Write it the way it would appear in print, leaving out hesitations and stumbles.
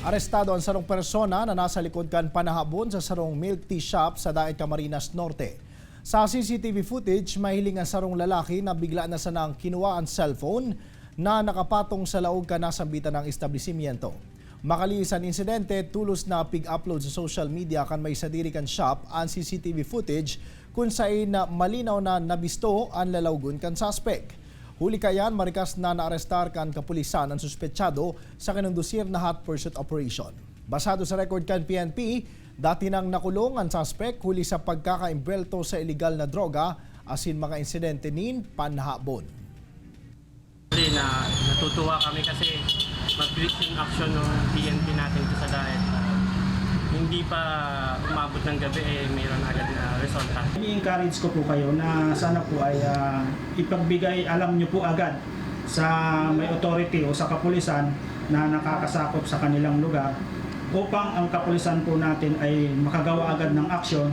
Arestado ang sarong persona na nasa likod kan panahabon sa sarong milk tea shop sa Daet Camarines Norte. Sa CCTV footage, mahiling ang sarong lalaki na bigla na sanang kinuha ang cellphone na nakapatong sa laog kanasambitan ng establishmento. Makaliis ang insidente, tulos na pig-upload sa social media kan may sadiri kan shop ang CCTV footage kung saan na malinaw na nabisto ang lalawgon kan suspect. Huli kayan, marikas na naarestar kan kapulisan ang suspetsyado sa kinundusir na hot pursuit operation. Basado sa record kan PNP, dati nang nakulong ang suspect huli sa pagkakaimbelto sa illegal na droga asin mga insidente nin panhabon. Natutuwa kami kasi mag-quick action ng PNP natin sa Daet. Hindi pa umabot ng gabi mayroon agad na resulta. I-encourage ko po kayo na sana po ay ipagbigay alam nyo po agad sa may authority o sa kapulisan na nakakasakop sa kanilang lugar upang ang kapulisan po natin ay makagawa agad ng aksyon.